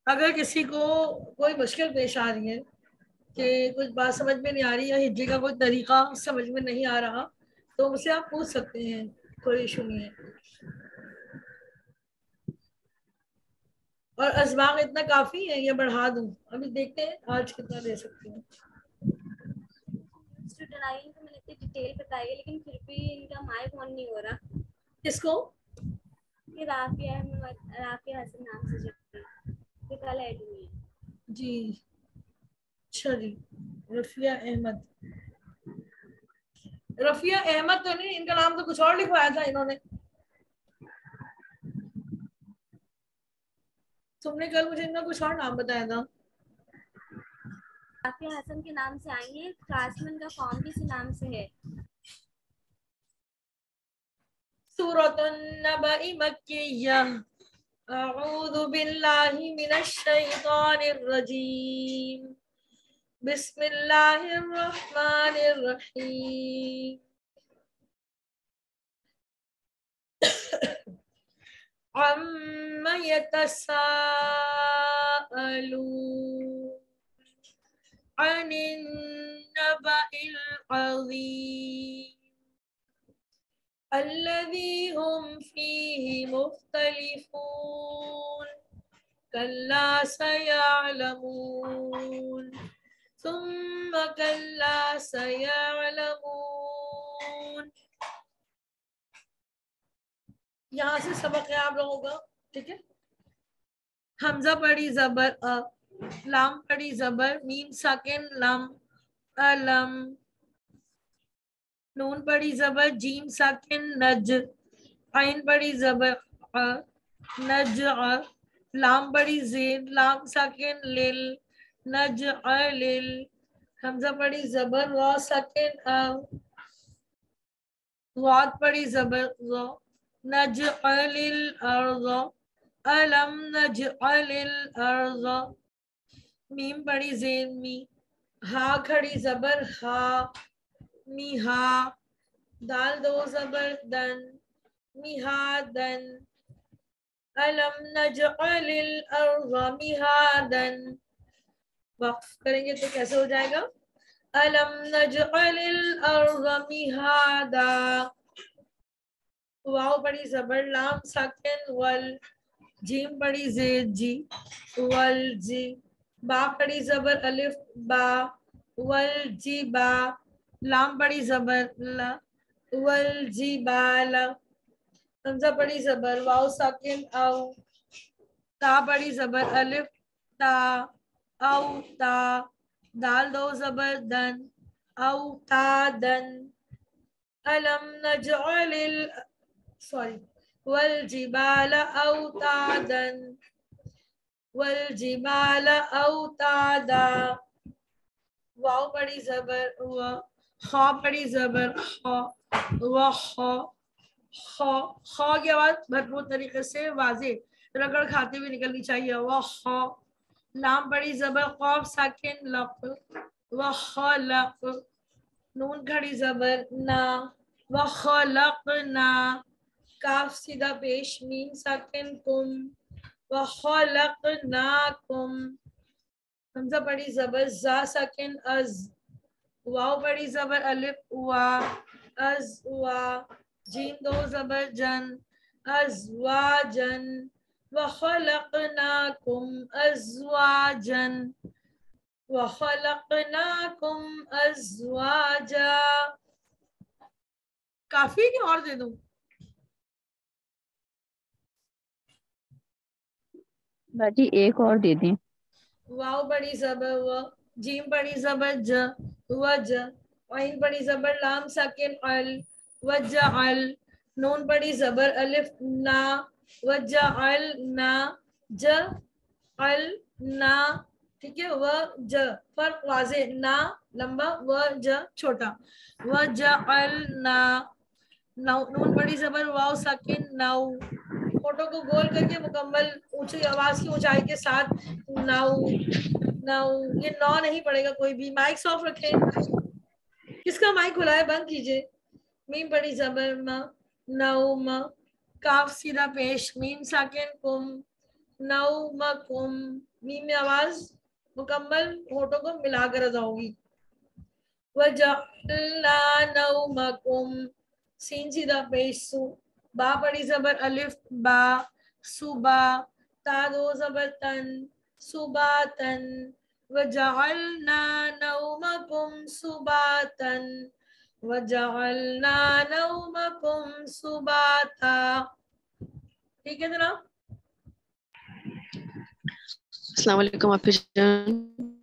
अगर किसी को कोई मुश्किल पेश आ रही है कि कुछ बात समझ में नहीं आ रही या हिज्जे का कोई तरीका समझ में नहीं आ रहा, तो मुझसे आप पूछ सकते हैं, कोई इशू नहीं है। और असबाग इतना काफी है या बढ़ा दूं? अभी देखते हैं आज कितना दे सकती हूँ। ड्राइंग तो मैंने इतनी डिटेल बताई है, लेकिन फिर भी इनका माइक ऑन नहीं हो रहा। किसको? ये राफिया है, राफिया हसन नाम से जो ये कल ऐड हुई है। जी अच्छा जी। रफिया अहमद, रफिया अहमद तो नहीं, इनका नाम तो कुछ और लिखवाया था इन्होंने। तुमने कल मुझे इनका कुछ और नाम बताया था। राफिया हसन के नाम से आई है, क्लासमैन का फॉर्म भी इसी नाम से है। सूरतुन नबई मक्किय्या। अऊज़ु बिल्लाहि मिनश शैतानिर रजीम। बिस्मिल्लाहिर रहमानिर रहीम। अम्मा यतसाअलून अनिन नबइल अज़ीम अल्लज़ी हुम फ़ीही मुख्तलिफ़ून कल्ला सयअलमून सुम्मा कल्ला सयअलमून। यहाँ से सबक है आप लोगों का, ठीक है। हमजा पढ़ी जबर अ, लाम पढ़ी जबर मीम साकिन लम अलम, नून पढ़ी जबर जीम साकिन नज, आइन पढ़ी जबर अ, नज अ, लाम पढ़ी जेन लाम साकिन लिल नज अ लिल, हमजा पढ़ी जबर वा साकिन अ, वाद पढ़ी जबर ज़, नज अ लिल अर्ज़ अलम नज अ लिल अर्ज़, मीम पढ़ी जेन मी, हा खड़ी जबर हा मिहा, दाल दो जबर दन मिहा दन, अलम नजअलिल अर्ज़ मिहादन। वक्फ करेंगे तो कैसे हो जाएगा? अलम नजअलिल अर्ज़ मिहादा। वाव पढ़ी जबर लाम साकिन वल, जीम पढ़ी जेद जी वल जी, बा पढ़ी जबर अलिफ बा वल जी बा, लाम पढ़ी जबर ला वल जी बाला, हमजा पढ़ी जबर वाव साकिन औ, ता पढ़ी जबर अलिफ ता औ ता, दाल दो जबर दन औ ता दन, अलम नजअलिल सॉरी वल जिबाल औतादन वल जिबाल औतादा। वाव पढ़ी जबर व, खा पढ़ी जबर ख व ख, ख की आवाज भरपूर तरीके से वाजे रगड़ खाते हुए निकलनी चाहिए। व ख, लाम पढ़ी जबर खौफ साकिन लक व खलक, नून खड़ी जबर ना व खलकना, काफ सीधा पेश मीम साकिन कुम व खलकनाकुम, हमजा पढ़ी जबर जा साकिन अज, वाव पढ़ी जबर अलिफ वा अज वा, जीम दो जबर जन अज़वाजन व खलकनाकुम अज़वाजन व खलकनाकुम अज़वाजा। काफी की और दे दूं? बाजी एक और दे दें। वाव बड़ी जबर व, जीम बड़ी जबर ज वज, आइन बड़ी जबर लाम साकिन अल वजअल, नून बड़ी जबर अलिफ ना वजअल ना, ज अल ना, ठीक है। व ज फर्क वाजे, ना लंबा व ज छोटा, वजअल ना, नून बड़ी जबर वाव साकिन नौ, फोटो को गोल करके मुकम्मल ऊंची आवाज की ऊंचाई के साथ नाउ नाउ, ये नौ नहीं पड़ेगा कोई भी। माइक ऑफ रखें, किसका माइक खुला है बंद कीजिए। मीम बड़ी जबर म, नौ म, काफ सीधा पेश मीम साकिन कुम नौ म कुम, मीम में आवाज मुकम्मल होठों को मिलाकर अदा होगी। वजअलना नौमकुम, सीन सीधा पेश सु, बा पड़ी जबर अलिफ बा, सुबा, ता दो जबर तन, सुबातन, वजअलना नौमकुम सुबातन, वजअलना नौमकुम सुबाता। ठीक है जनाब। अस्सलाम वालेकुम हाफिज जान।